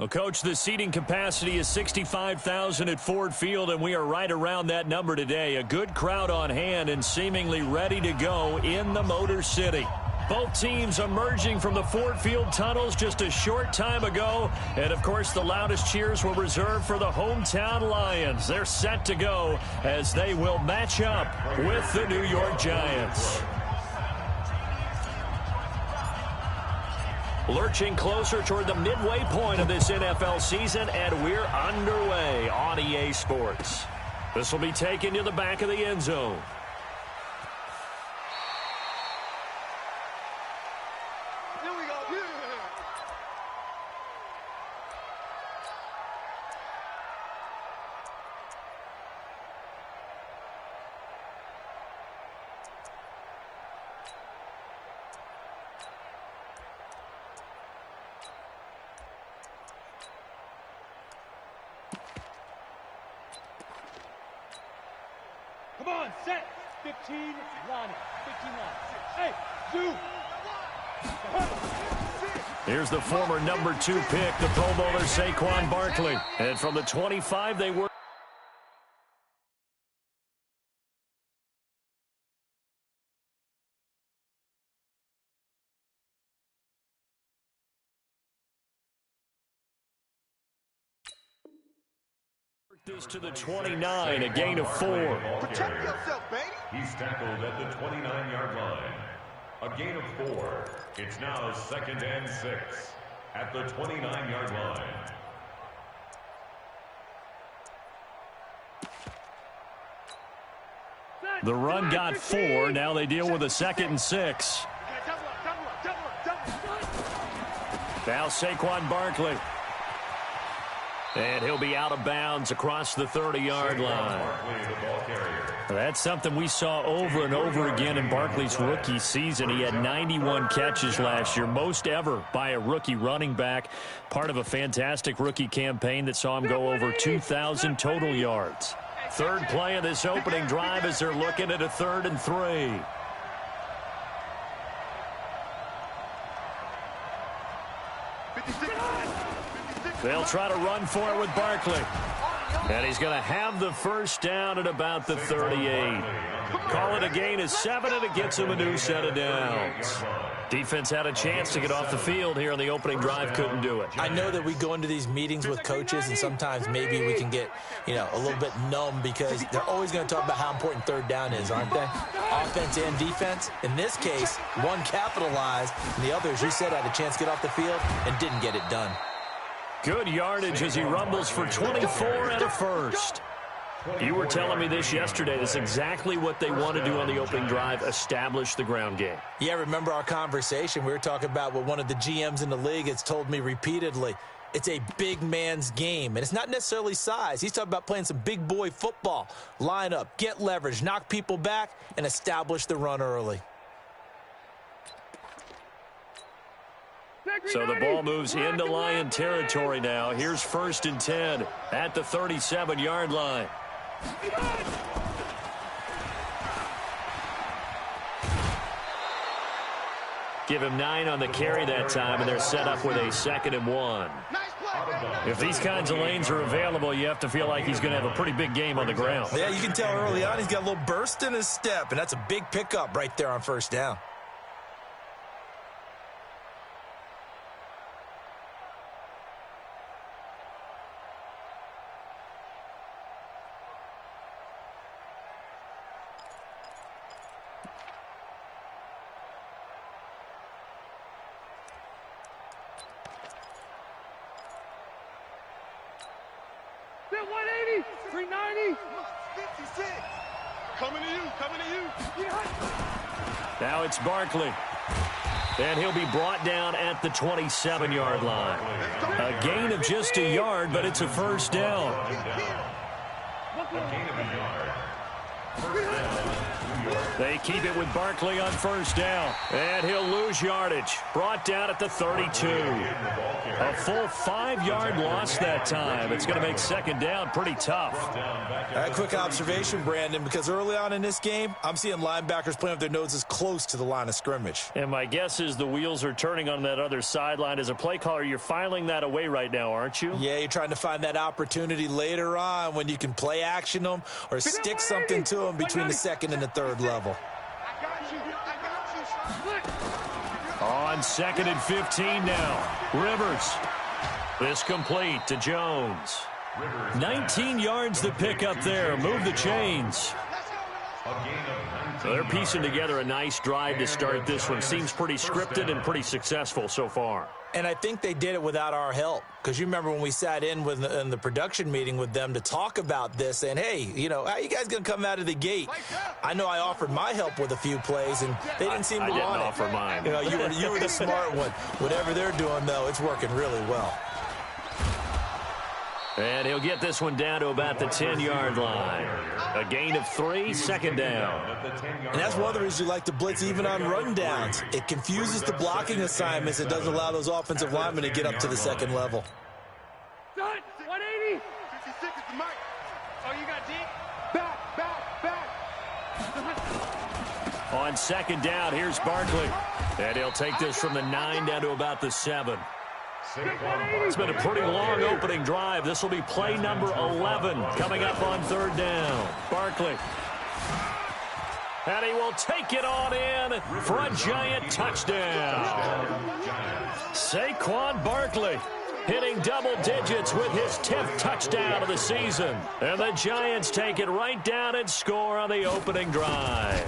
Well, Coach, the seating capacity is 65,000 at Ford Field, and we are right around that number today. A good crowd on hand and seemingly ready to go in the Motor City. Both teams emerging from the Ford Field tunnels just a short time ago. And, of course, the loudest cheers were reserved for the hometown Lions. They're set to go as they will match up with the New York Giants. Lurching closer toward the midway point of this NFL season, and we're underway on EA Sports. This will be taken to the back of the end zone. Come on, set. 15, line it. 15 line. Hey, do. Here's the former number 2 pick, the Pro Bowler Saquon Barkley. And from the 25, they were. This to the 29, a gain of 4. Protect yourself, baby. He's tackled at the 29-yard line. A gain of 4. It's now 2nd and 6 at the 29-yard line. The run got 4. Now they deal with a 2nd and 6. Now Saquon Barkley. And he'll be out of bounds across the 30-yard line. That's something we saw over and over again in Barkley's rookie season. He had 91 catches last year, most ever by a rookie running back. Part of a fantastic rookie campaign that saw him go over 2,000 total yards. Third play of this opening drive as they're looking at a 3rd and 3. They'll try to run for it with Barkley. And he's going to have the first down at about the 38. Call it a gain of 7, and it gets him a new set of downs. Defense had a chance to get off the field here on the opening drive, couldn't do it. I know that we go into these meetings with coaches, and sometimes maybe we can get, a little bit numb because they're always going to talk about how important 3rd down is, aren't they? Offense and defense. In this case, one capitalized, and the other, as you said, had a chance to get off the field and didn't get it done. Good yardage as he rumbles for 24 and a first. You were telling me this yesterday. That's exactly what they want to do on the opening drive, establish the ground game. Yeah, remember our conversation? We were talking about what one of the GMs in the league has told me repeatedly. It's a big man's game, and it's not necessarily size. He's talking about playing some big boy football. Line up, get leverage, knock people back, and establish the run early. So the ball moves into Lion territory now. Here's 1st and 10 at the 37-yard line. Give him 9 on the carry that time, and they're set up with a 2nd and 1. If these kinds of lanes are available, you have to feel like he's going to have a pretty big game on the ground. Yeah, you can tell early on he's got a little burst in his step, and that's a big pickup right there on 1st down. Now it's Barkley. And he'll be brought down at the 27-yard line. A gain of just a yard, but it's a 1st down. A gain of a yard. 1st down. They keep it with Barkley on first down. And he'll lose yardage. Brought down at the 32. A full 5-yard loss that time. It's going to make second down pretty tough. A quick observation, Brandon, because early on in this game, I'm seeing linebackers playing with their noses close to the line of scrimmage. And my guess is the wheels are turning on that other sideline. As a play caller, you're filing that away right now, aren't you? Yeah, you're trying to find that opportunity later on when you can play action them or stick something to them between the second and the third level. On second and 15 now. Rivers. This complete to Jones. 19 yards to pick up there. Move the chains. So they're piecing together a nice drive to start this one. Seems pretty scripted and pretty successful so far. And I think they did it without our help. Because you remember when we sat in the production meeting with them to talk about this, and hey, you know, how you guys going to come out of the gate? I know I offered my help with a few plays, and they didn't seem to want it. I didn't offer mine. You know, you were the smart one. Whatever they're doing, though, it's working really well. And he'll get this one down to about the 10-yard line. A gain of 3, second down. And that's one of the reasons you like to blitz even on rundowns. It confuses the blocking assignments. It doesn't allow those offensive linemen to get up to the second level. 180. 56 is the mark. Oh, you got deep? Back. On second down, here's Barkley. And he'll take this from the 9 down to about the 7. It's been a pretty long opening drive. This will be play number 11 coming up on third down. Barkley. And he will take it on in for a giant touchdown. Saquon Barkley hitting double digits with his 10th touchdown of the season. And the Giants take it right down and score on the opening drive.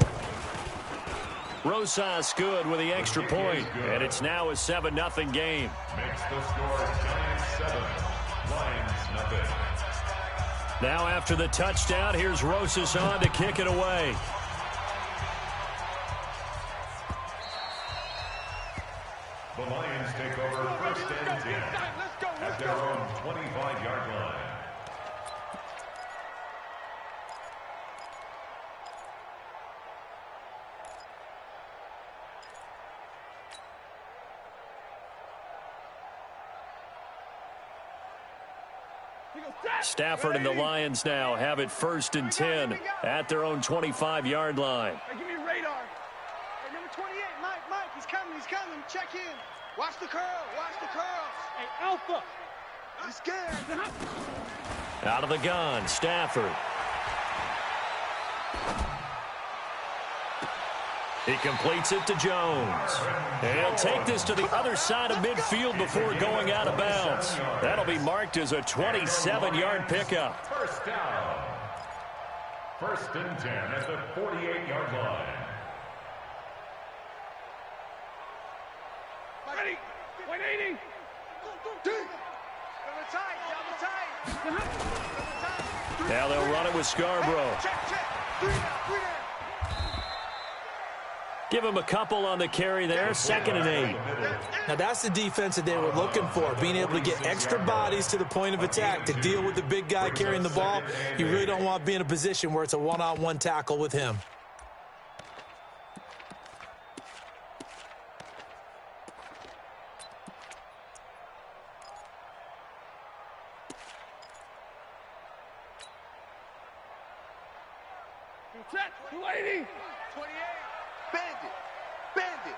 Rosas good with the extra point, and it's now a 7-0 game. Makes the score Giants 7, Lions nothing. Now after the touchdown, here's Rosas on to kick it away. The Lions take over first and 10 at their own 25-yard line. Stafford and the Lions now have it first and 10 at their own 25-yard line. Hey, give me radar. Hey, number 28, Mike, he's coming. Check in. Watch the curl. Hey, Alpha. He's scared. Out of the gun, Stafford. He completes it to Jones. He'll take this to the other side of midfield before going out of bounds. That'll be marked as a 27-yard pickup. First down. First and 10 at the 48-yard line. Ready. 180. Double tight. Now they'll run it with Scarborough. Check. 3 down. Give him a couple on the carry there, 2nd and 8. Now, that's the defense that they were looking for, being able to get extra bodies to the point of attack to deal with the big guy carrying the ball. You really don't want to be in a position where it's a one-on-one tackle with him. Set. 280. 28. Bandit.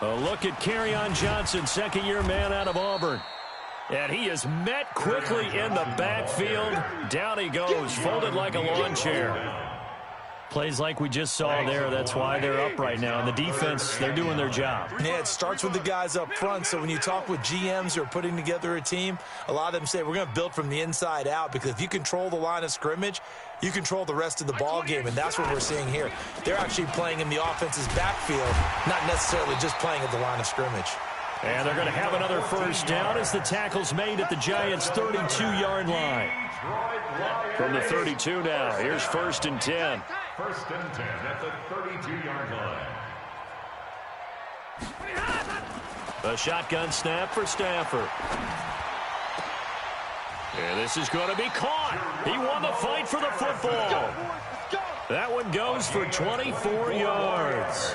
A look at Kerryon Johnson, second-year man out of Auburn. And he is met quickly in the backfield. Down he goes, folded like a lawn chair. Plays like we just saw there. That's why they're up right now. And the defense, they're doing their job. Yeah, it starts with the guys up front. So when you talk with GMs who are putting together a team, a lot of them say we're going to build from the inside out, because if you control the line of scrimmage, you control the rest of the ball game, and that's what we're seeing here. They're actually playing in the offense's backfield, not necessarily just playing at the line of scrimmage. And they're going to have another first down as the tackle's made at the Giants' 32-yard line. From the 32 now, here's first and 10. First and 10 at the 32-yard line. A shotgun snap for Stafford. And this is going to be caught. He won the fight for the football. That one goes for 24 yards.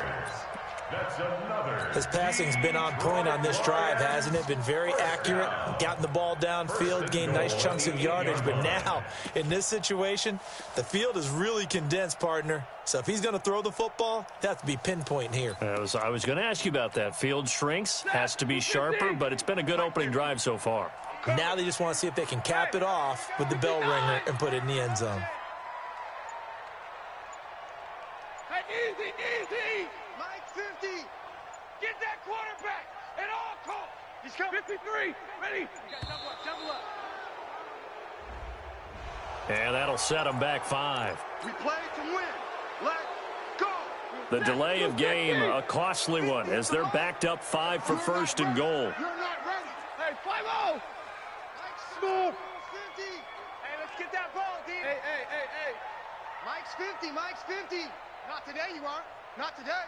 That's another. His passing's been on point on this drive, hasn't it? Been very accurate, gotten the ball downfield, gained nice chunks of yardage. But now, in this situation, the field is really condensed, partner. So if he's going to throw the football, it has to be pinpoint here. I was going to ask you about that. Field shrinks, has to be sharper, but it's been a good opening drive so far. Now they just want to see if they can cap it off with the bell ringer and put it in the end zone. Easy, easy. Mike 50. Get that quarterback at all costs. He's coming. 53. Ready. Double up. And that'll set them back 5. We play to win. Let's go. The delay of game, a costly one, as they're backed up 5 for first and goal. You're not ready. Hey, 5-0. Mike Smooth. 50. Hey, let's get that ball, D. Hey. Mike's 50. Mike's 50. Not today, you aren't. Not today.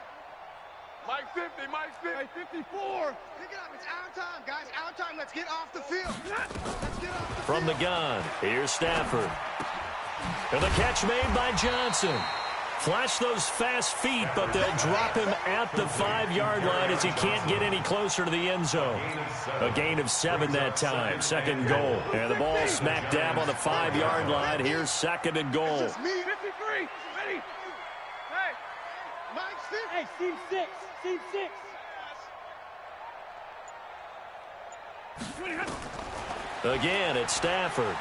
Mike 50, Mike 50. 54. Pick it up. It's our time, guys. Our time. Let's get off the field. Let's get off the field. From the gun, here's Stafford. And the catch made by Johnson. Flash those fast feet, but they'll drop him at the 5-yard line as he can't get any closer to the end zone. A gain of 7 that time. Second and goal. And the ball smack dab on the 5-yard line. Here's second and goal. 53. Ready. Hey. Mike's 50. Hey, team 6. Team 6. Again, it's Stafford.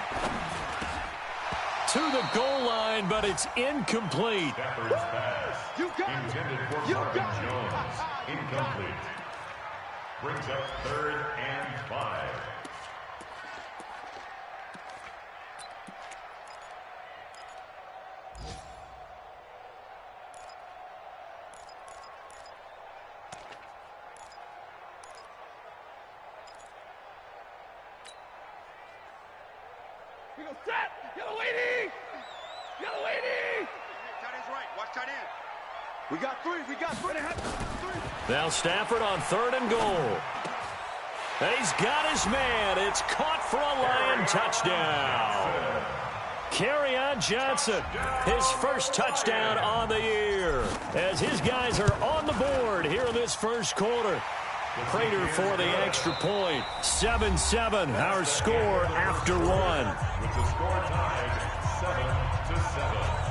To the goal line, but it's incomplete. Stafford's pass. You got intended it. for You Marvin got it. Jones. Incomplete. Brings up 3rd and 5. We go set. Yellow 80. Yellow 80. Tight end's right. Watch tight end. We got 3. We got 3. Now Stafford on 3rd and goal. And he's got his man. It's caught for a Lion touchdown. Kerryon Johnson, his first touchdown on the year, as his guys are on the board here in this first quarter. Prater for the extra point. 7-7, our score after 1. With the score tied 7-7.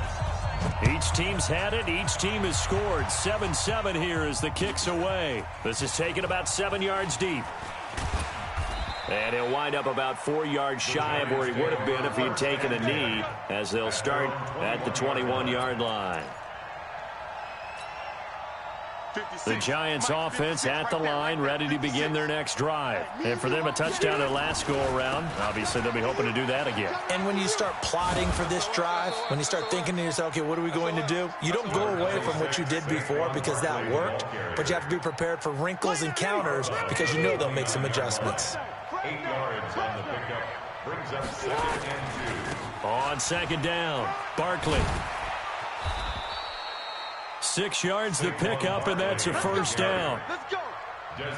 Each team's had it. Each team has scored. 7-7 here as the kick's away. This is taken about 7 yards deep. And he'll wind up about 4 yards shy of where he would have been if he'd taken a knee, as they'll start at the 21-yard line. The Giants offense at the line, ready to begin their next drive. And for them, a touchdown their last go-around. Obviously, they'll be hoping to do that again. And when you start plotting for this drive, when you start thinking to yourself, okay, what are we going to do? You don't go away from what you did before because that worked, but you have to be prepared for wrinkles and counters because you know they'll make some adjustments. 8 yards on the pickup. Brings up 2nd and 2. On second down, Barkley. 6 yards the pickup, and that's a first down. Let's go.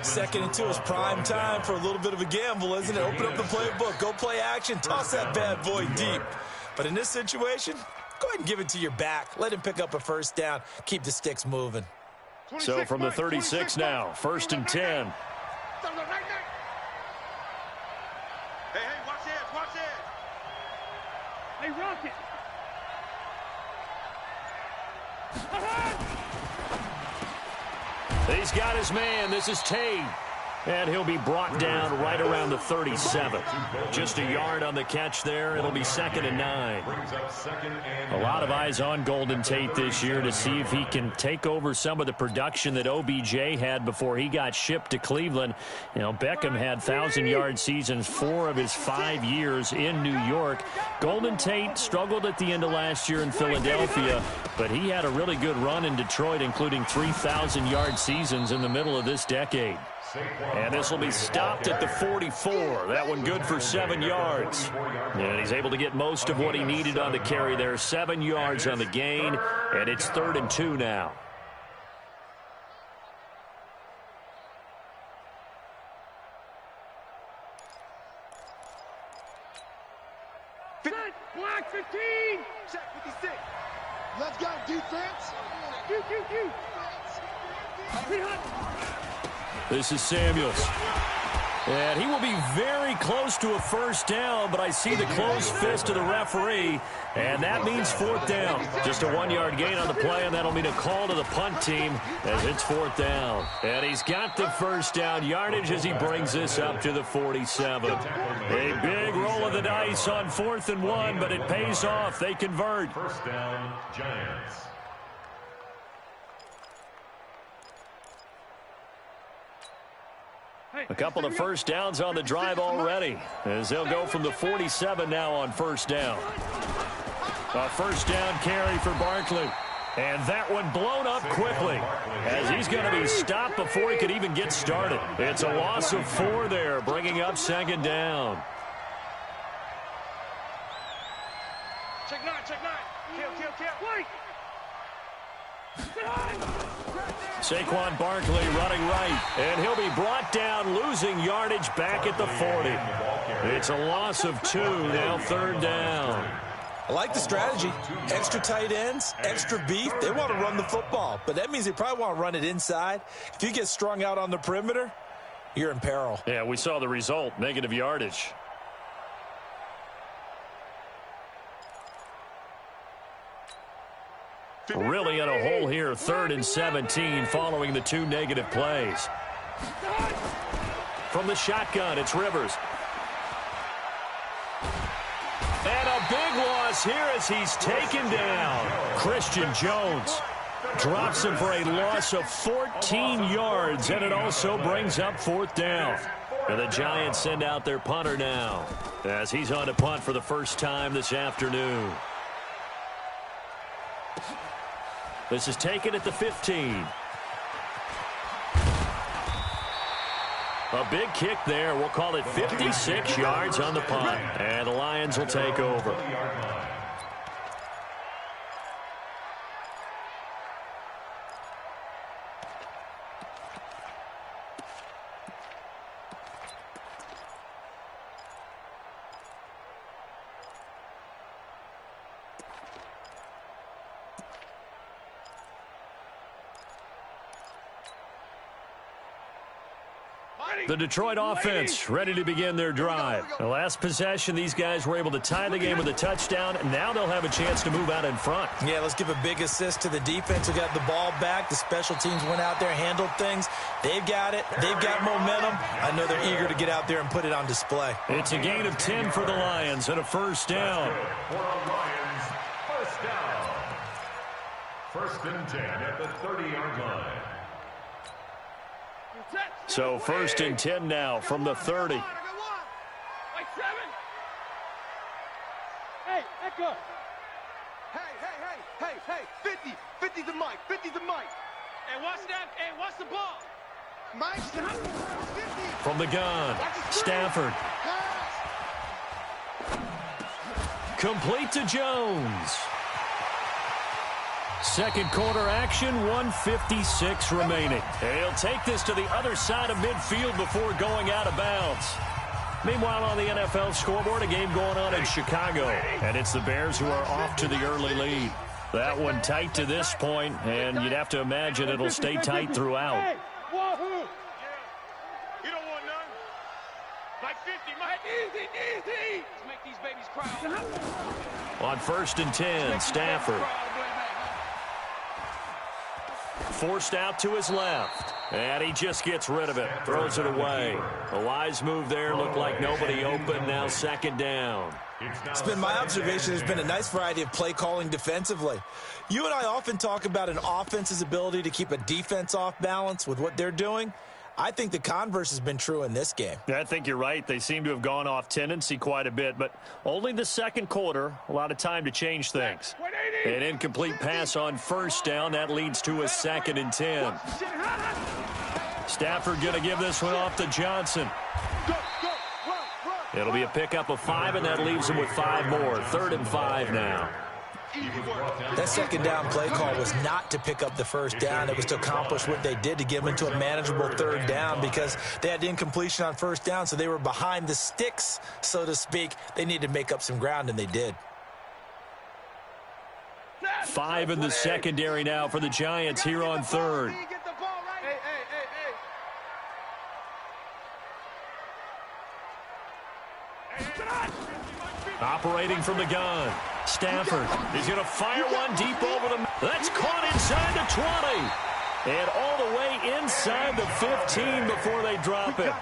2nd and 2 is prime time for a little bit of a gamble, isn't it? Open up the playbook, go play action, toss that bad boy deep. But in this situation, go ahead and give it to your back. Let him pick up a first down. Keep the sticks moving. So from the 36 now, 1st and 10. Hey, watch this, watch this. Hey, Rocket. He's got his man. This is Tate. And he'll be brought down right around the 37. Just a yard on the catch there. It'll be 2nd and 9. A lot of eyes on Golden Tate this year to see if he can take over some of the production that OBJ had before he got shipped to Cleveland. You know, Beckham had 1,000-yard seasons 4 of his 5 years in New York. Golden Tate struggled at the end of last year in Philadelphia, but he had a really good run in Detroit, including 3,000-yard seasons in the middle of this decade. And this will be stopped at the 44. That one good for 7 yards. And he's able to get most of what he needed on the carry there. 7 yards on the gain, and it's 3rd and 2 now. Black 15. Check 56. Let's go, defense. This is Samuels. And he will be very close to a first down, but I see the closed fist of the referee, and that means fourth down. Just a 1-yard gain on the play, and that'll mean a call to the punt team as it's fourth down. And he's got the first down yardage as he brings this up to the 47. A big roll of the dice on 4th and 1, but it pays off. They convert. First down, Giants. A couple of first downs on the drive already, as they'll go from the 47 now on first down. A first down carry for Barkley. And that one blown up quickly, as he's going to be stopped before he could even get started. It's a loss of 4 there, bringing up second down. Check 9. Kill. Wait. Saquon Barkley running right, and he'll be brought down, losing yardage back at the 40. It's a loss of 2, now third down. I like the strategy. Extra tight ends, extra beef. They want to run the football, but that means they probably want to run it inside. If you get strung out on the perimeter, you're in peril. Yeah, we saw the result, negative yardage. Really in a hole here, 3rd and 17 following the 2 negative plays. From the shotgun, it's Rivers. And a big loss here as he's taken down. Christian Jones drops him for a loss of 14 yards, and it also brings up 4th down. And the Giants send out their punter now, as he's on to punt for the first time this afternoon. This is taken at the 15. A big kick there. We'll call it 56 yards on the punt. And the Lions will take over. The Detroit offense ready to begin their drive. The last possession, these guys were able to tie the game with a touchdown. Now they'll have a chance to move out in front. Yeah, let's give a big assist to the defense who got the ball back. The special teams went out there, handled things. They've got it. They've got momentum. I know they're eager to get out there and put it on display. It's a gain of 10 for the Lions and a first down. For the Lions, first down. 1st and 10 at the 30-yard line. So 1st and 10 now from the 30. Hey, Echo. Hey. 50's the mic. 50's the mic. Hey, watch that. Hey, watch the ball. Mike's 50. From the gun, Stafford. Complete to Jones. Second quarter action, 1:56 remaining. He'll take this to the other side of midfield before going out of bounds. Meanwhile, on the NFL scoreboard, a game going on in Chicago, and it's the Bears who are off to the early lead. That one tight to this point, and you'd have to imagine it'll stay tight throughout. Hey, wahoo! You don't want none? Like 50, Mike. Easy. Let's make these babies cry. On 1st and 10, Stafford. Forced out to his left. And he just gets rid of it. Throws it away. A wise move there. Looked like nobody open. Now 2nd down. It's been my observation there's been a nice variety of play calling defensively. You and I often talk about an offense's ability to keep a defense off balance with what they're doing. I think the converse has been true in this game. Yeah, I think you're right. They seem to have gone off tendency quite a bit, but only the second quarter, a lot of time to change things. An incomplete pass on 1st down. That leads to a 2nd and 10. Stafford going to give this one off to Johnson. It'll be a pickup of 5, and that leaves him with 5 more. 3rd and 5 now. That 2nd down play call was not to pick up the 1st down. It was to accomplish what they did, to get them into a manageable 3rd down, because they had incompletion on 1st down, so they were behind the sticks, so to speak. They needed to make up some ground, and they did. 5 in the secondary now for the Giants here on third. Operating from the gun. Stafford is going to fire one deep over the... That's caught inside the 20. And all the way inside the 15 before they drop it.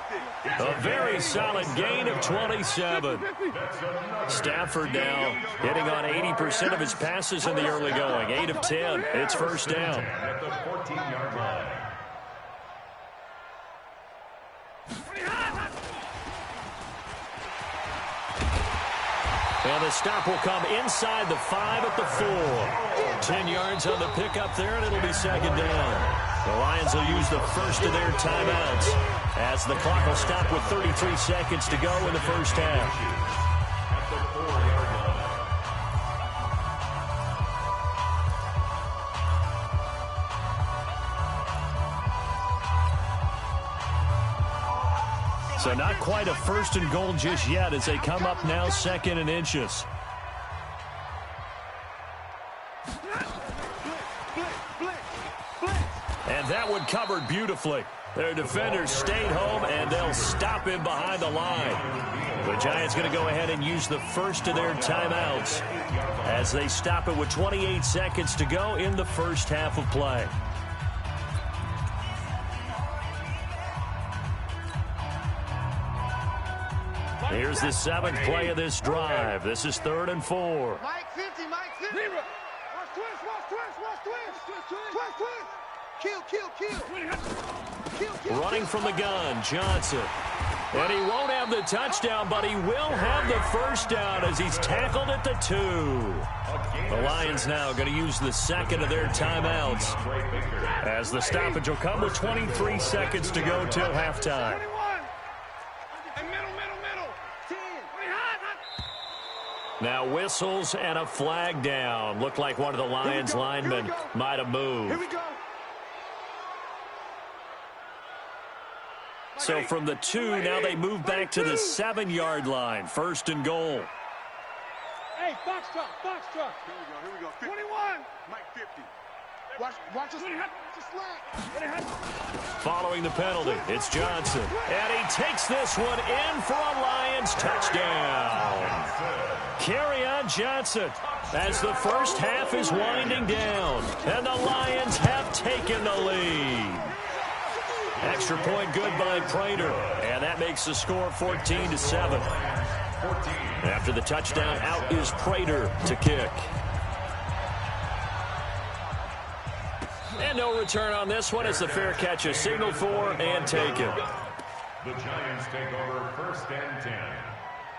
A very solid gain of 27. Stafford now hitting on 80% of his passes in the early going. 8 of 10. It's first down. At the 14-yard line. And the stop will come inside the 5 at the 4. 10 yards on the pickup there, and it'll be second down. The Lions will use the first of their timeouts as the clock will stop with 33 seconds to go in the first half. At the 4-yard line. So not quite a first and goal just yet as they come up now second and inches. And that one covered beautifully. Their defenders stayed home, and they'll stop him behind the line. The Giants going to go ahead and use the first of their timeouts as they stop it with 28 seconds to go in the first half of play. Here's the 7th play of this drive. This is 3rd and 4. Mike 50, Mike 50. Watch twist. Kill. Running from the gun, Johnson. And he won't have the touchdown, but he will have the first down as he's tackled at the 2. The Lions now going to use the second of their timeouts as the stoppage will come with 23 seconds to go till halftime. Now whistles and a flag down. Looked like one of the Lions linemen might have moved. So from the 2, now they move back to the 7-yard line. First and goal. Hey, box truck. Here we go. 21. Mike 50. Watch us. Following the penalty, it's Johnson. And he takes this one in for a Lions touchdown. Kerryon Johnson as the first half is winding down. And the Lions have taken the lead. Extra point good by Prater. And that makes the score 14-7. After the touchdown, out is Prater to kick. And no return on this one as the fair catch is signaled for and taken. The Giants take over 1st and 10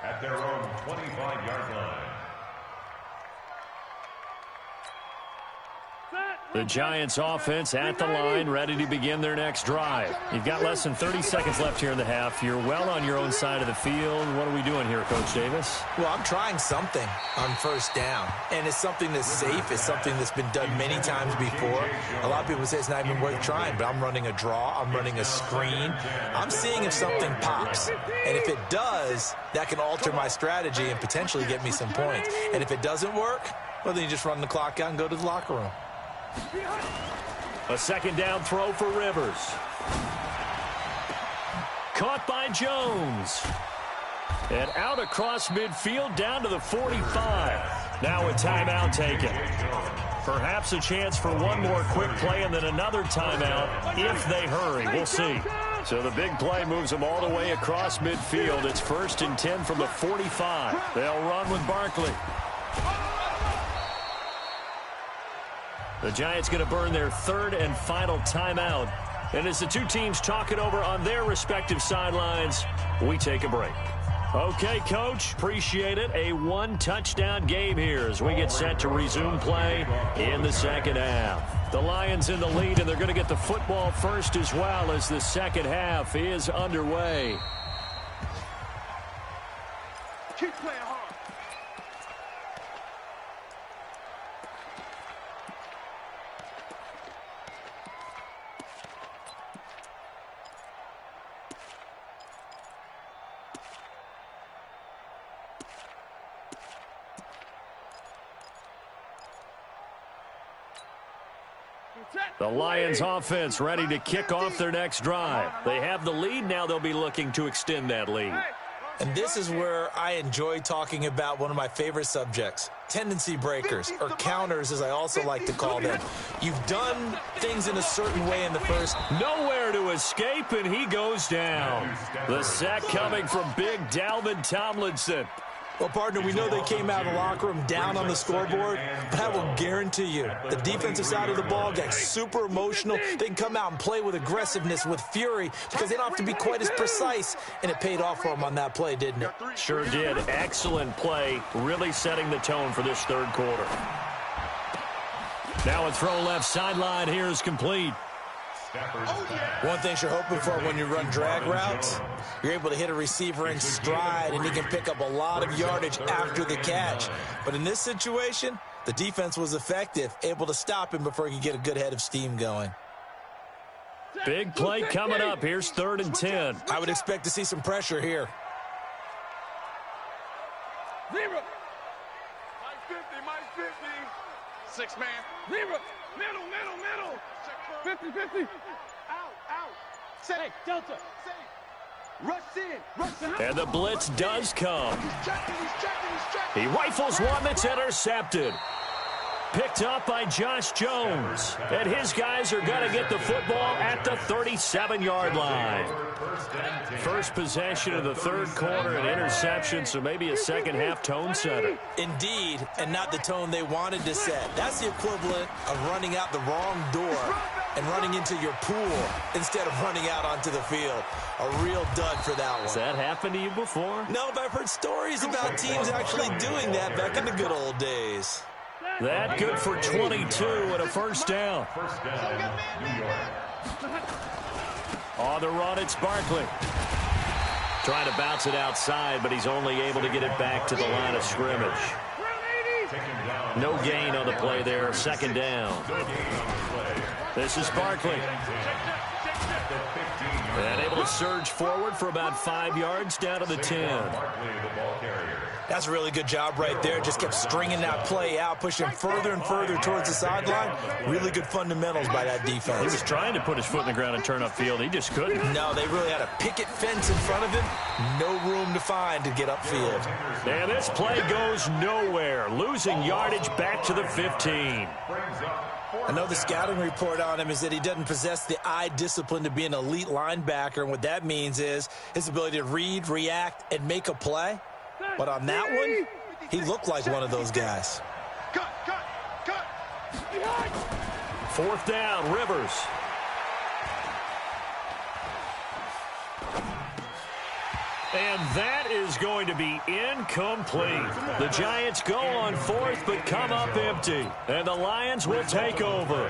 at their own 25-yard line. The Giants offense at the line, ready to begin their next drive. You've got less than 30 seconds left here in the half. You're well on your own side of the field. What are we doing here, Coach Davis? Well, I'm trying something on first down, and it's something that's safe. It's something that's been done many times before. A lot of people say it's not even worth trying, but I'm running a draw. I'm running a screen. I'm seeing if something pops, and if it does, that can alter my strategy and potentially get me some points. And if it doesn't work, well, then you just run the clock out and go to the locker room. A second down throw for Rivers. Caught by Jones. And out across midfield down to the 45. Now a timeout taken. Perhaps a chance for one more quick play and then another timeout if they hurry. We'll see. So the big play moves them all the way across midfield. It's 1st and 10 from the 45. They'll run with Barkley. The Giants going to burn their 3rd and final timeout. And as the two teams talk it over on their respective sidelines, we take a break. Okay, Coach, appreciate it. A 1-touchdown game here as we get set to resume play in the second half. The Lions in the lead, and they're going to get the football first as well as the second half is underway. Keep playing hard. The Lions offense ready to kick off their next drive. They have the lead. Now they'll be looking to extend that lead. And this is where I enjoy talking about one of my favorite subjects, tendency breakers, or counters as I also like to call them. You've done things in a certain way in the first. Nowhere to escape, and he goes down. The sack coming from big Dalvin Tomlinson. Well, partner, we know they came out of the locker room down on the scoreboard, but I will guarantee you the defensive side of the ball got super emotional. They can come out and play with aggressiveness, with fury, because they don't have to be quite as precise, and it paid off for them on that play, didn't it? Sure did. Excellent play, really setting the tone for this third quarter. Now a throw left sideline here is complete. One thing you're hoping for when you run drag routes, you're able to hit a receiver in stride, and he can pick up a lot of yardage after the catch. But in this situation, the defense was effective, able to stop him before he could get a good head of steam going. Big play coming up. Here's 3rd and 10. I would expect to see some pressure here. Zero. Mike 50. 6 man. Zero. Middle. 50. Out. Say, Delta. Say. Rush in. And the blitz does come. He's checking. He rifles one that's intercepted. Picked up by Josh Jones. And his guys are going to get the football at the 37-yard line. First possession of the third quarter, an interception, so maybe a second-half tone setter. Indeed, and not the tone they wanted to set. That's the equivalent of running out the wrong door and running into your pool instead of running out onto the field. A real dud for that one. Has that happened to you before? No, but I've heard stories about teams actually doing that back in the good old days. That good for 22 and a first down. New York. On the run, it's Barkley. Trying to bounce it outside, but he's only able to get it back to the line of scrimmage. No gain on the play there. 2nd down. This is Barkley. And able to surge forward for about 5 yards down to the 10. That's a really good job right there. Just kept stringing that play out, pushing further and further towards the sideline. Really good fundamentals by that defense. He was trying to put his foot in the ground and turn upfield. He just couldn't. No, they really had a picket fence in front of him. No room to find to get upfield. And this play goes nowhere. Losing yardage back to the 15. I know the scouting report on him is that he doesn't possess the eye discipline to be an elite linebacker, and what that means is his ability to read, react, and make a play. But on that one, he looked like one of those guys. Cut. 4th down, Rivers. And that is going to be incomplete. The Giants go on 4th, but come up empty. And the Lions will take over.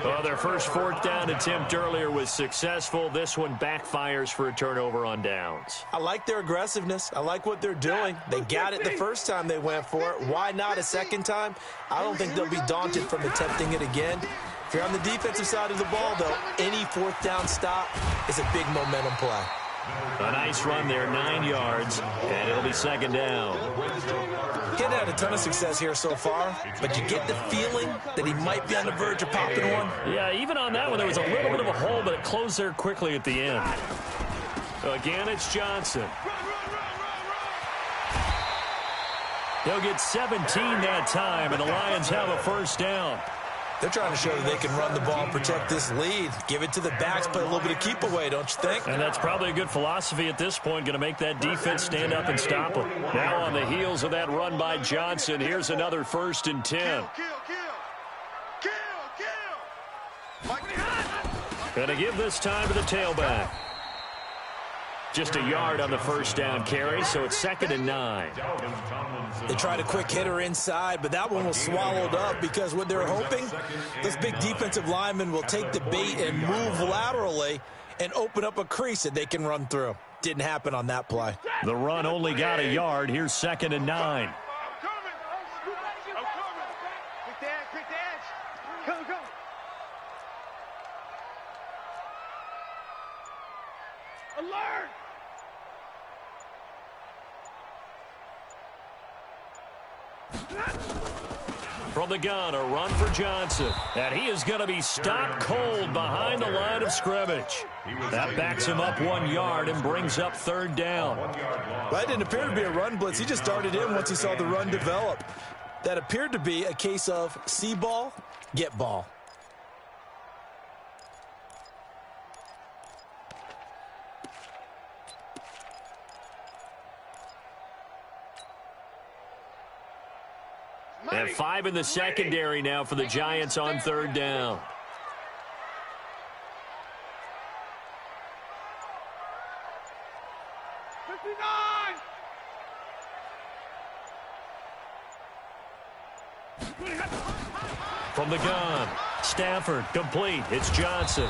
Well, their first 4th down attempt earlier was successful. This one backfires for a turnover on downs. I like their aggressiveness. I like what they're doing. They got it the first time they went for it. Why not a second time? I don't think they'll be daunted from attempting it again. If you're on the defensive side of the ball, though, any 4th down stop is a big momentum play. A nice run there, 9 yards, and it'll be 2nd down. He hadn't had a ton of success here so far, but you get the feeling that he might be on the verge of popping one. Yeah, even on that one, there was a little bit of a hole, but it closed there quickly at the end. Again, it's Johnson. He'll get 17 that time, and the Lions have a first down. They're trying to show that they can run the ball and protect this lead. Give it to the backs, play a little bit of keep away, don't you think? And that's probably a good philosophy at this point, going to make that defense stand up and stop them. Now on the heels of that run by Johnson, here's another 1st and 10. Going to give this time to the tailback. Just a yard on the first down carry, so it's 2nd and 9. They tried a quick hitter inside, but that one was swallowed up because what they're hoping, this big defensive lineman will take the bait and move laterally and open up a crease that they can run through. Didn't happen on that play. The run only got a yard. Here's 2nd and 9. Quick dash. Go. Alert! From the gun, a run for Johnson. And he is going to be stopped cold behind the line of scrimmage. That backs him up 1 yard and brings up third down. That didn't appear to be a run blitz. He just darted in once he saw the run develop. That appeared to be a case of see ball, get ball. And 5 in the secondary now for the Giants on third down. From the gun, Stafford complete. It's Johnson.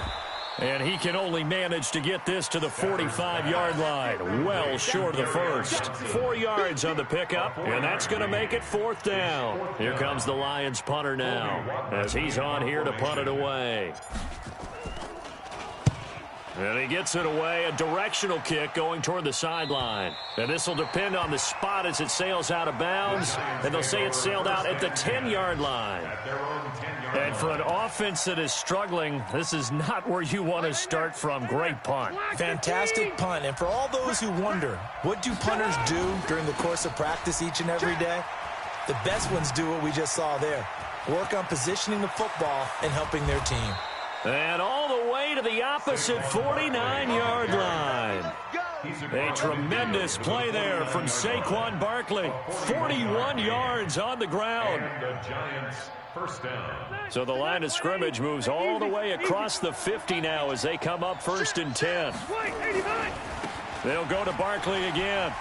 And he can only manage to get this to the 45-yard line. Well short of the first. 4 yards on the pickup, and that's going to make it fourth down. Here comes the Lions punter now, as he's on here to punt it away. And he gets it away, a directional kick going toward the sideline. And this will depend on the spot as it sails out of bounds. And they'll say it sailed out at the 10-yard line. And for an offense that is struggling, this is not where you want to start from. Great punt. Fantastic punt. And for all those who wonder, what do punters do during the course of practice each and every day? The best ones do what we just saw there. Work on positioning the football and helping their team. And all the way to the opposite 49-yard line. A tremendous play there from Saquon Barkley. 41 yards on the ground. And the Giants first down. So the line of scrimmage moves all the way across the 50 now as they come up first and 10. They'll go to Barkley again.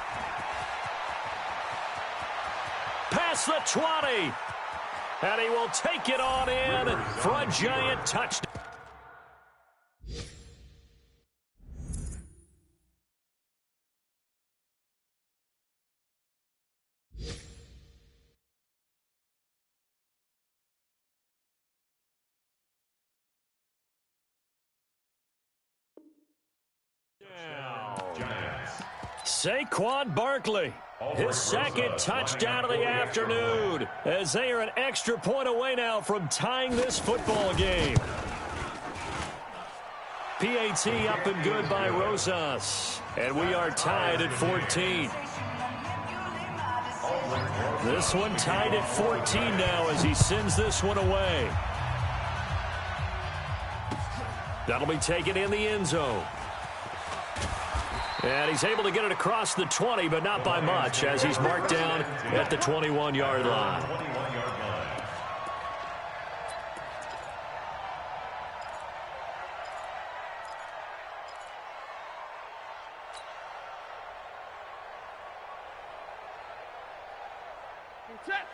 Past the 20. And he will take it on in for a Giant touchdown. Saquon Barkley, his second touchdown of the afternoon, as they are an extra point away now from tying this football game. PAT up and good by Rosas, and we are tied at 14. This one tied at 14 now as he sends this one away. That'll be taken in the end zone. And he's able to get it across the 20, but not by much, as he's marked down at the 21-yard line.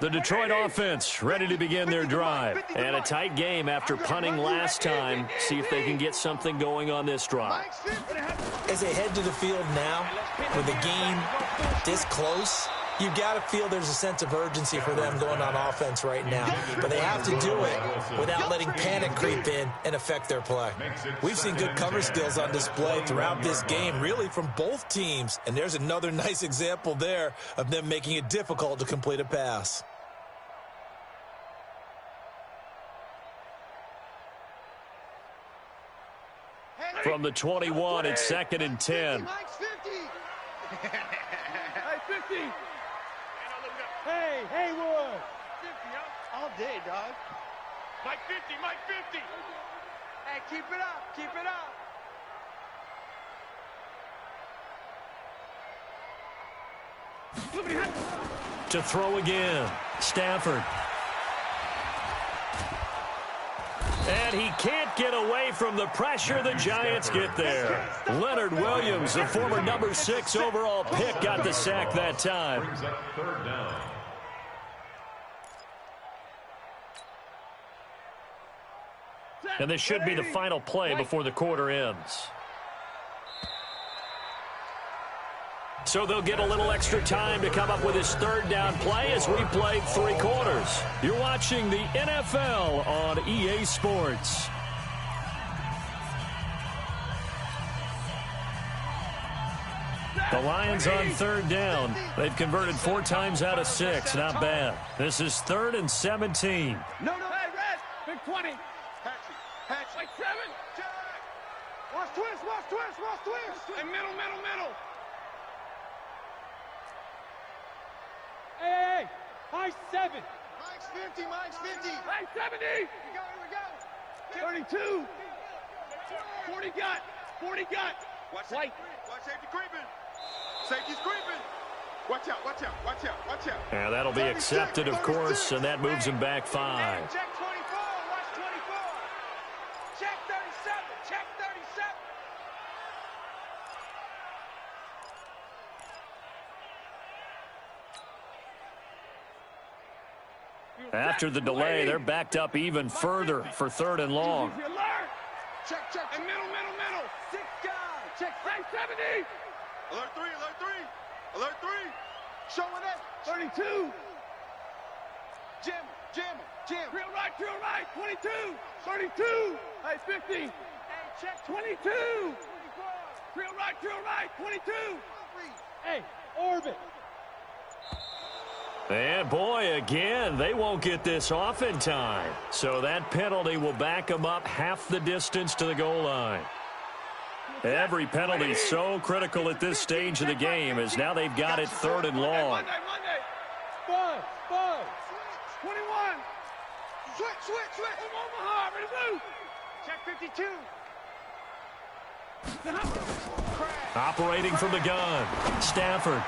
The Detroit offense ready to begin their drive. And a tight game after punting last time. See if they can get something going on this drive. As they head to the field now, with the game this close, you've got to feel there's a sense of urgency for them going on offense right now. But they have to do it without letting panic creep in and affect their play. We've seen good cover skills on display throughout this game, really from both teams. And there's another nice example there of them making it difficult to complete a pass. From the 21, it's 2nd and 10. Hey, 50. Hey, Haywood. 50, all day, dog. Mike 50, Mike 50. Hey, keep it up, keep it up. To throw again, Stafford. And he can't get away from the pressure the Giants get there. Leonard Williams, the former number 6 overall pick, got the sack that time. Brings up third down. And this should be the final play before the quarter ends. So they'll get a little extra time to come up with his third down play as we played 3 quarters. You're watching the NFL on EA Sports. The Lions on third down. They've converted 4 times out of 6. Not bad. This is 3rd and 17. No. Hey, Red. Big 20. Hatch. Like 7. Watch twist. And middle. Hey. High 7. Mike's 50. High 70. Here we go. 32. 40 got. Watch safety creeping. Safety's creeping. Watch out. Yeah, that'll be accepted, of course, and that moves him back 5. Check 24. Watch 24. Check 37. After the delay, they're backed up even further for 3rd and long. Check. And middle. 6 guys. Check 70. Alert 3. Showing it. 32. Jim. Drill right. 22. 32. Hey, 50. Hey, check 22. Drill right. 22. Hey, orbit. And boy, again, they won't get this off in time. So that penalty will back them up half the distance to the goal line. Every penalty is so critical at this stage of the game, as now they've got it 3rd and long. Monday. 5. 21. Switch. Omaha, ready to move. Check 52. Operating from the gun. Stafford.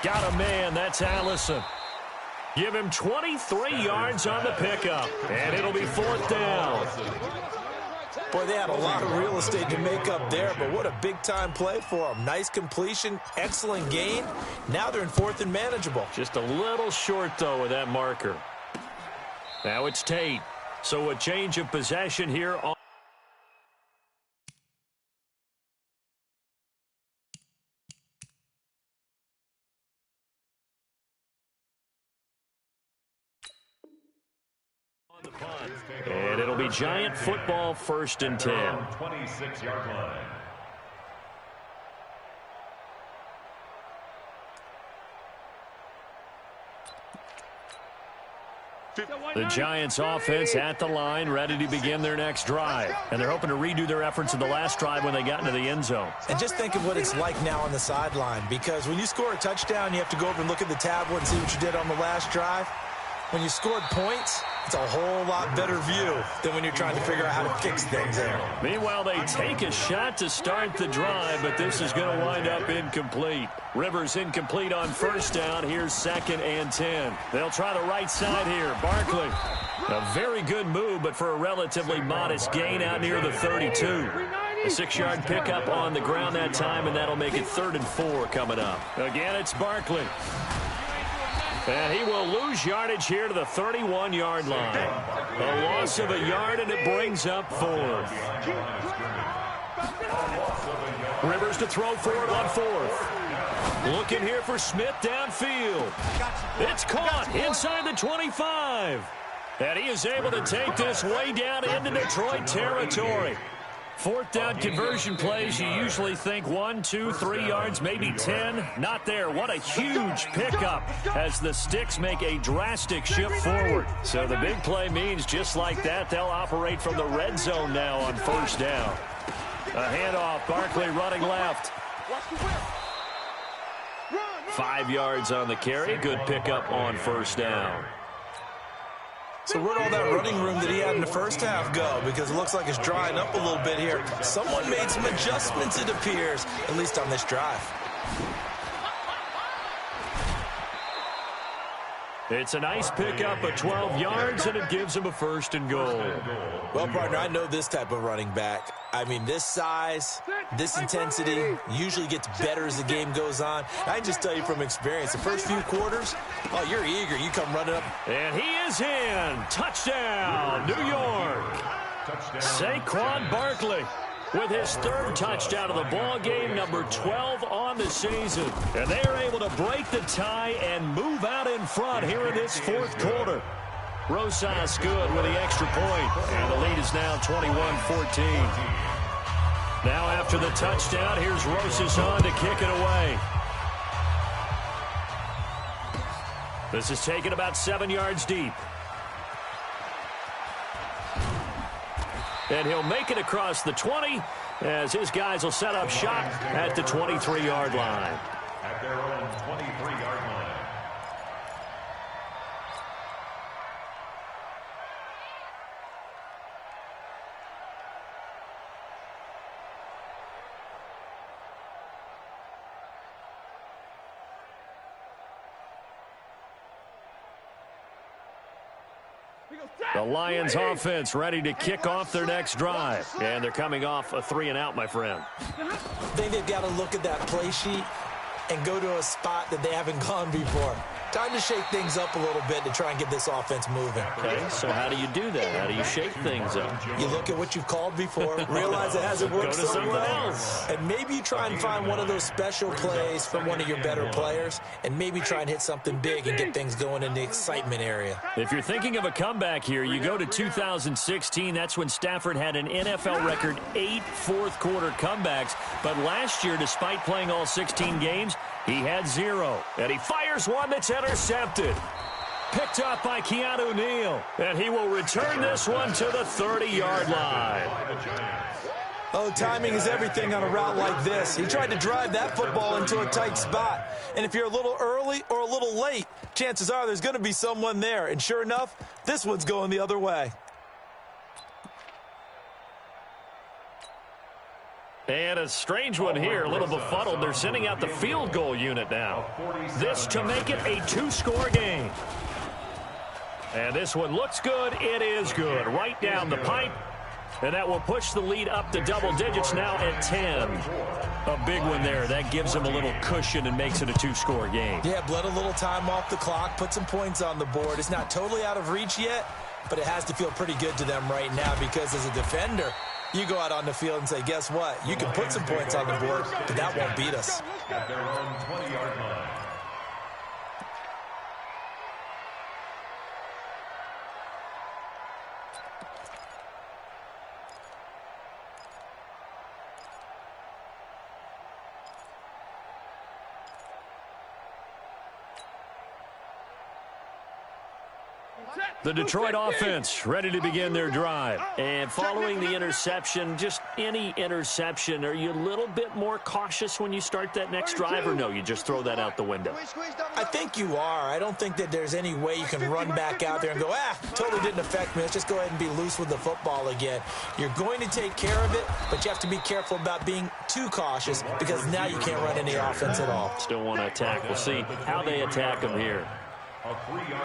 Got a man. That's Allison. Give him 23 yards on the pickup, and it'll be 4th down. Boy, they had a lot of real estate to make up there, but what a big-time play for them. Nice completion, excellent gain. Now they're in 4th and manageable. Just a little short, though, with that marker. Now it's Tate. So a change of possession here on the punt. And it'll be Giant football, 1st and 10. 26-yard line. The Giants offense at the line, ready to begin their next drive. And they're hoping to redo their efforts in the last drive when they got into the end zone. And just think of what it's like now on the sideline, because when you score a touchdown, you have to go over and look at the tablet and see what you did on the last drive. When you scored points, it's a whole lot better view than when you're trying to figure out how to fix things there. Meanwhile, they take a shot to start the drive, but this is going to wind up incomplete. Rivers incomplete on 1st down. Here's 2nd and 10. They'll try the right side here. Barkley. A very good move, but for a relatively modest gain out near the 32. A 6-yard pickup on the ground that time, and that'll make it 3rd and 4 coming up. Again, it's Barkley. And he will lose yardage here to the 31-yard line. A loss of a yard, and it brings up 4th. Rivers to throw for it on 4th. Looking here for Smith downfield. It's caught inside the 25. And he is able to take this way down into Detroit territory. 4th down conversion plays, you usually think 1, 2, 3 yards, maybe 10. Not there. What a huge pickup as the Sticks make a drastic shift forward. So the big play means just like that, they'll operate from the red zone now on 1st down. A handoff, Barkley running left. 5 yards on the carry. Good pickup on 1st down. So where'd all that running room that he had in the first half go? Because it looks like it's drying up a little bit here. Someone made some adjustments, it appears, at least on this drive. It's a nice pickup of 12 yards, and it gives him a 1st and goal. Well, partner, I know this type of running back. I mean, this size, this intensity usually gets better as the game goes on. I can just tell you from experience, the first few quarters, oh, you're eager. You come running up. And he is in. Touchdown, New York. Saquon Barkley with his 3rd touchdown of the ball game, number 12 on the season. And they are able to break the tie and move out in front here in this 4th quarter. Rosas good with the extra point, and the lead is now 21-14. Now after the touchdown, here's Rosas on to kick it away. This is taken about 7 yards deep. And he'll make it across the 20 as his guys will set up shop at the 23-yard line. At their own 23-yard line. The Lions offense ready to kick off their next drive. And they're coming off a 3-and-out, my friend. I think they've got to look at that play sheet and go to a spot that they haven't gone before. Time to shake things up a little bit to try and get this offense moving. Okay, so how do you do that? How do you shake things up? You look at what you've called before, realize it hasn't worked so well, and maybe you try and find one of those special plays from one of your better players, and maybe try and hit something big and get things going in the excitement area. If you're thinking of a comeback here, you go to 2016. That's when Stafford had an NFL record 8 fourth-quarter comebacks. But last year, despite playing all 16 games, he had 0. And he fires one that's intercepted. Picked up by Keanu Neal. And he will return this one to the 30-yard line. Oh, timing is everything on a route like this. He tried to drive that football into a tight spot. And if you're a little early or a little late, chances are there's going to be someone there. And sure enough, this one's going the other way. And a strange one here, a little befuddled. They're sending out the field goal unit now. This to make it a 2-score game. And this one looks good. It is good. Right down the pipe. And that will push the lead up to double digits now at 10. A big one there. That gives them a little cushion and makes it a 2-score game. Yeah, bled a little time off the clock, put some points on the board. It's not totally out of reach yet, but it has to feel pretty good to them right now because as a defender, you go out on the field and say, guess what? You can put some points on the board, but that won't beat us. At their own 20-yard line. The Detroit offense ready to begin their drive. And following the interception, just any interception, are you a little bit more cautious when you start that next drive, or no, you just throw that out the window? I think you are. I don't think that there's any way you can run back out there and go, totally didn't affect me. Let's just go ahead and be loose with the football again. You're going to take care of it, but you have to be careful about being too cautious because now you can't run any offense at all. Still want to attack. We'll see how they attack them here.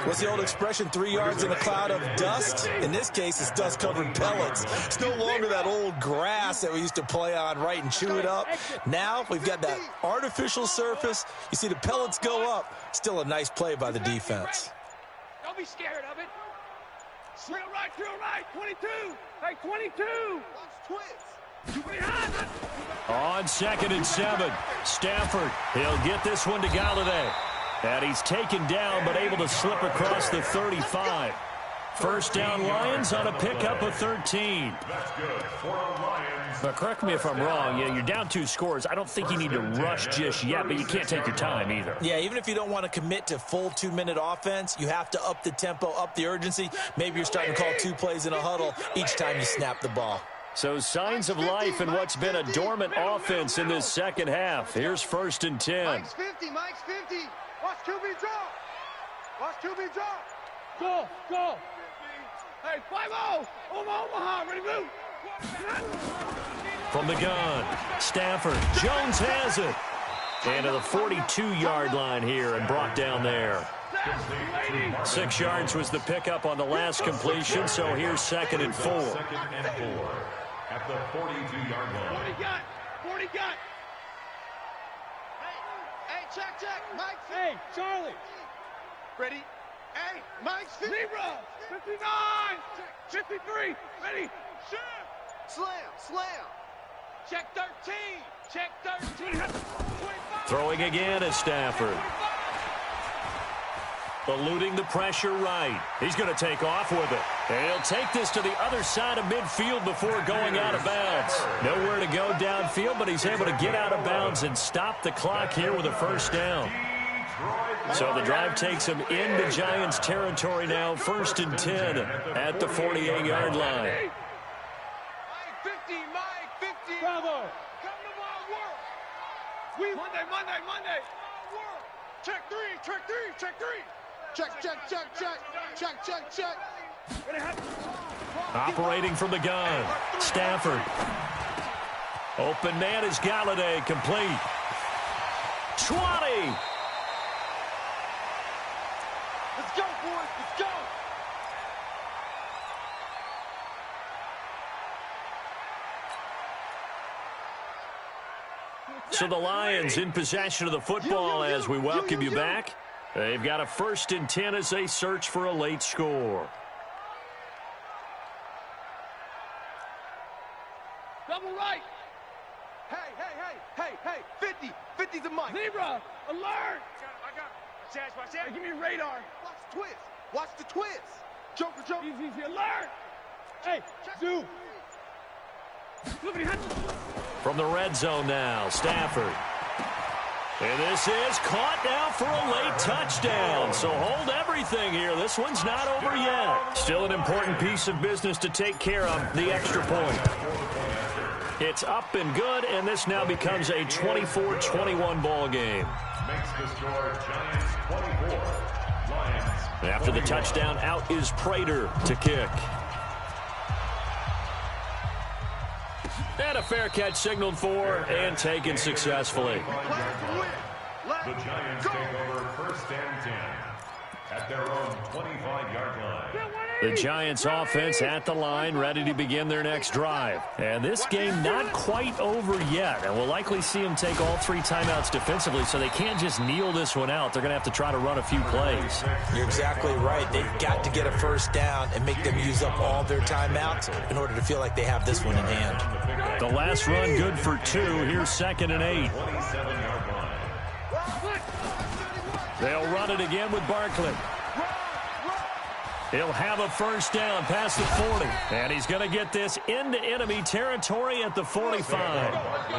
What's the old expression, 3 yards in a cloud of dust? In this case, it's dust-covered pellets. It's no longer that old grass that we used to play on, right, and chew it up. Now we've got that artificial surface. You see the pellets go up. Still a nice play by the defense. Don't be scared of it. Drill right, 22. Hey, 22. On 2nd and 7, Stafford, he'll get this one to Galladay. And he's taken down, but able to slip across the 35. First down, Lions on a pickup of 13. That's good for the Lions. But correct me if I'm wrong. Yeah, you're down 2 scores. I don't think you need to rush just yet, but you can't take your time either. Yeah, even if you don't want to commit to full 2-minute offense, you have to up the tempo, up the urgency. Maybe you're starting to call 2 plays in a huddle each time you snap the ball. So signs of life in what's been a dormant offense in this second half. Here's 1st and 10. Mike's 50. Watch QB drop. Watch QB drop. Go. Hey, 5-0. Omaha, ready to move. From the gun, Stafford. Jones has it. And to the 42-yard line here and brought down there. 6 yards was the pickup on the last completion, so here's 2nd and 4. 2nd and 4 at the 42-yard line. 40 got. Hey, check. Mike. Hey, Charlie. Ready? Hey, Mike's 50. Zebra. 59. 53. Ready? Shoot. Slam. Check 13. Check 13. 25. Throwing again is Stafford. Eluding the pressure right. He's going to take off with it. And he'll take this to the other side of midfield before going out of bounds. Nowhere to go downfield, but he's able to get out of bounds and stop the clock here with a first down. So the drive takes him into Giants territory now, 1st and 10 at the 48-yard line. Mike 50, Mike 50. Bravo. Come to my work. Monday. Work. Check three. Check. Operating from the gun, Stafford. Open man is Galladay, complete. 20. Let's go, boys. Let's go. So the Lions in possession of the football as we welcome you back. They've got a 1st and 10 as they search for a late score. Double right. Hey. 50. 50's a Mike. Zebra, alert. I got it. Watch that. Give me a radar. Watch the twist. Joker. Easy. Alert. Hey, zoom. From the red zone now, Stafford. And this is caught now for a late touchdown. So hold everything here. This one's not over yet. Still an important piece of business to take care of, the extra point. It's up and good, and this now becomes a 24-21 ball game. Makes the score Giants 24, Lions. After the touchdown, out is Prater to kick. And a fair catch signaled for and taken successfully. The Giants take over 1st and 10 at their own 25-yard line. The Giants offense at the line, ready to begin their next drive. And this game not quite over yet. And we'll likely see them take all 3 timeouts defensively, so they can't just kneel this one out. They're going to have to try to run a few plays. You're exactly right. They've got to get a first down and make them use up all their timeouts in order to feel like they have this one in hand. The last run good for 2. Here's 2nd and 8. 27-yard line. They'll run it again with Barkley. He'll have a first down past the 40. And he's going to get this into enemy territory at the 45.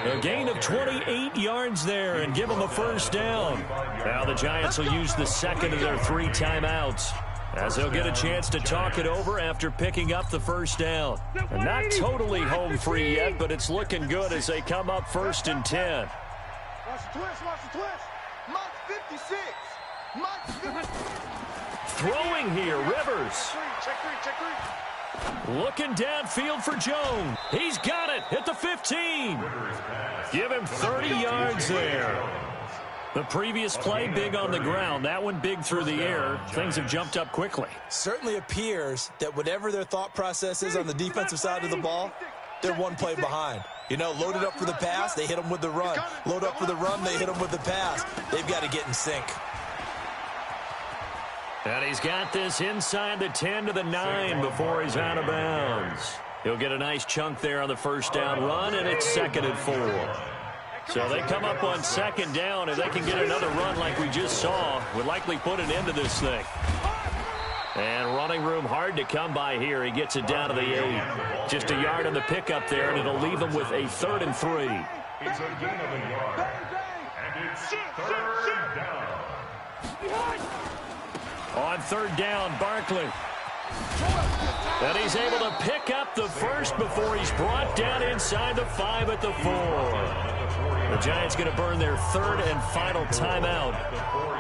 A gain of 28 yards there and give him a first down. Now the Giants will use the 2nd of their 3 timeouts, as they'll get a chance to talk it over after picking up the first down. And not totally home free yet, but it's looking good as they come up 1st and 10. Watch the twist. Mike 56. Mike 50. Throwing here, Rivers. Check three. Looking downfield for Jones. He's got it at the 15. Give him 30 yards there. The previous play, big on the ground. That one big through the air. Things have jumped up quickly. Certainly appears that whatever their thought process is on the defensive side of the ball, they're one play behind. You know, loaded up for the pass, they hit them with the run. Load up for the run, they hit them with the pass. They've got to get in sync. And he's got this inside the 10 to the 9 before he's out of bounds. He'll get a nice chunk there on the first down run, and it's 2nd and 4. So they come up on 2nd down. If they can get another run like we just saw, would likely put an end to this thing. And running room hard to come by here. He gets it down to the 8. Just a yard on the pickup there, and it'll leave him with a 3rd and 3. It's a gain of a yard. And it's 3rd down. On 3rd down, Barkley. And he's able to pick up the first before he's brought down inside the 5 at the 4. The Giants going to burn their 3rd and final timeout.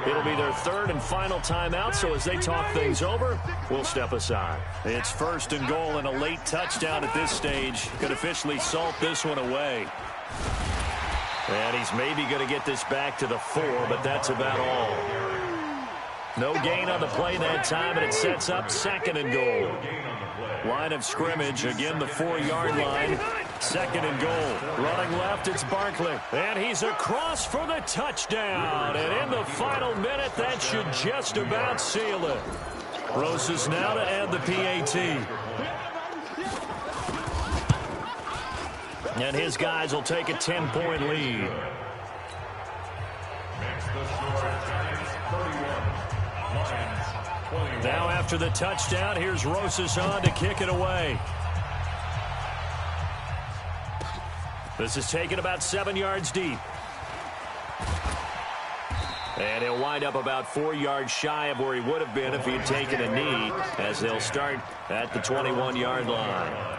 It'll be their 3rd and final timeout, so as they talk things over, we'll step aside. It's 1st and goal, and a late touchdown at this stage could officially salt this one away. And he's maybe going to get this back to the 4, but that's about all. No gain on the play that time, and it sets up 2nd and goal. Line of scrimmage, again the 4-yard line. 2nd and goal. Running left, it's Barkley. And he's across for the touchdown. And in the final minute, that should just about seal it. Rosas now to add the PAT. And his guys will take a 10-point lead. Makes the score Giants 31, Lions Now after the touchdown, here's Rosas on to kick it away. This is taken about 7 yards deep. And he'll wind up about 4 yards shy of where he would have been if he had taken a knee, as they'll start at the 21-yard line.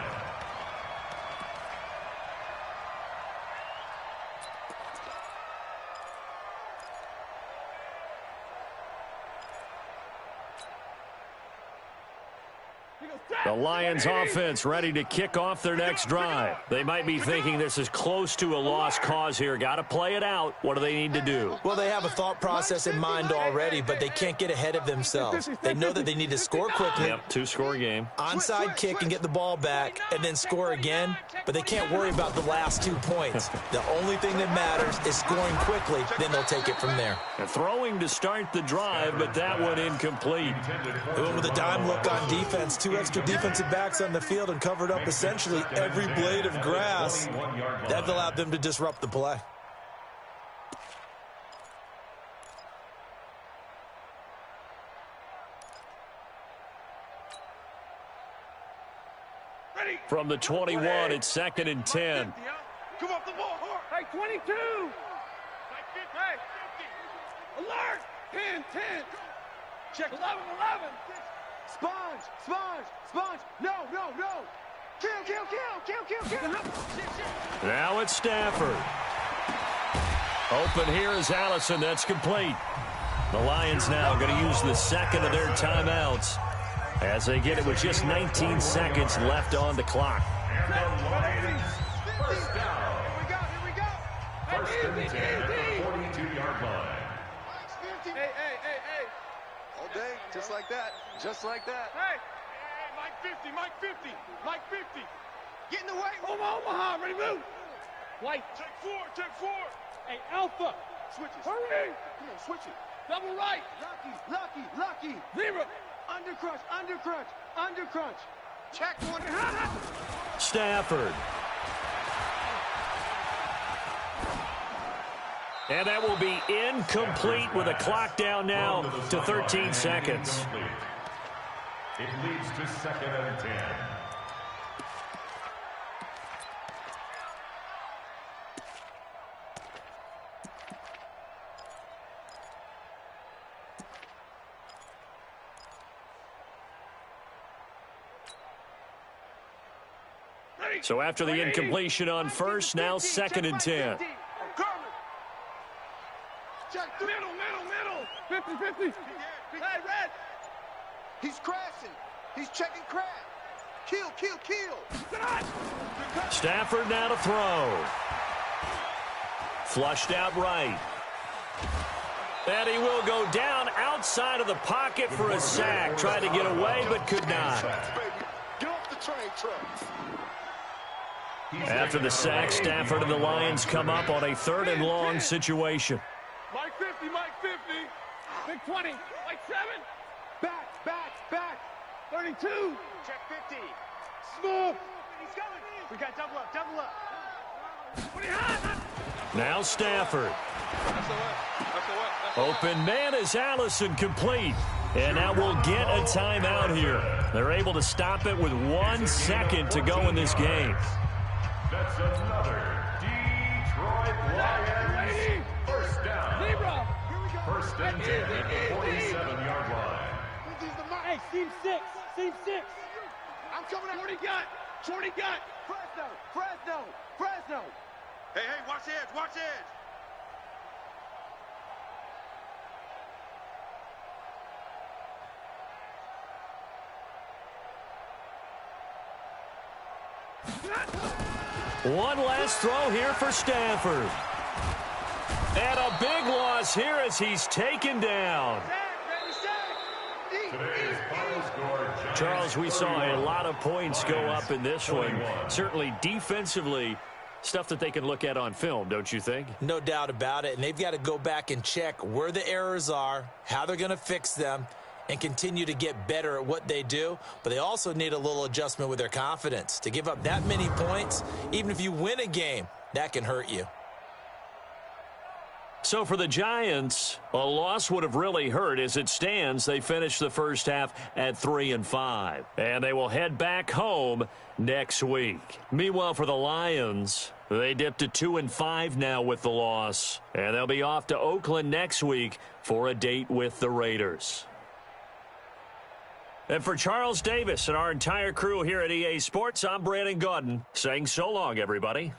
The Lions offense ready to kick off their next drive. They might be thinking this is close to a lost cause here. Got to play it out. What do they need to do? Well, they have a thought process in mind already, but they can't get ahead of themselves. They know that they need to score quickly. Yep, two-score game. Onside kick and get the ball back and then score again, but they can't worry about the last 2 points. The only thing that matters is scoring quickly, then they'll take it from there. And throwing to start the drive, but that one incomplete. They went with a dime look on defense, 2 extra defensive backs on the field and covered up essentially every blade of grass. That allowed them to disrupt the play. From the 21, it's 2nd and 10. Come off the ball. Hey, 22. Hey, alert. 10. Check 11. Sponge. No. Kill. Now it's Stafford. Open here is Allison. That's complete. The Lions now going to use the second of their timeouts as they get it with just 19 seconds left on the clock. First down. Here we go. First and 10 at the 42-yard line. Hey. All day, just like that. Hey, Mike 50. Get in the way. Omaha, ready, move. White. Check four. Hey, Alpha. Switches. Hurry. Come on, switch it. Double right. Lucky. Zero. Undercrunch. Check one. Stafford. And that will be incomplete with a clock down now to 13 seconds. It leads to 2nd and 10. So after the incompletion on first, now 2nd and 10. Check middle. 50. Hey, Red. He's crashing. He's checking crash. Kill. Stafford now to throw. Flushed out right. And he will go down outside of the pocket for a sack. Tried to get away, but could not. Get off the train tracks. After the sack, Stafford and the Lions come up on a 3rd and long situation. Mike 50. Big 20. Mike 7. Back. 32. Check 50. Smooth. He's coming. We got double up. What are you hot? Now Stafford. Open man is Allison, complete. And now we'll get a timeout here. They're able to stop it with 1 second to go in this game. That's another Detroit Lions first down. Zebra. First and 10 at the 47-yard line. Hey, seam six. I'm coming out. 20 got. Fresno. Hey, watch edge. One last throw here for Stafford. And a big loss here as he's taken down. Today's final score, Charles, we saw a lot of points go up in this one. Certainly defensively, stuff that they can look at on film, don't you think? No doubt about it, and they've got to go back and check where the errors are, how they're going to fix them, and continue to get better at what they do. But they also need a little adjustment with their confidence. To give up that many points, even if you win a game, that can hurt you. So for the Giants, a loss would have really hurt. As it stands, they finished the first half at 3-5. And they will head back home next week. Meanwhile, for the Lions, they dipped to 2-5 now with the loss. And they'll be off to Oakland next week for a date with the Raiders. And for Charles Davis and our entire crew here at EA Sports, I'm Brandon Gaudin saying so long, everybody.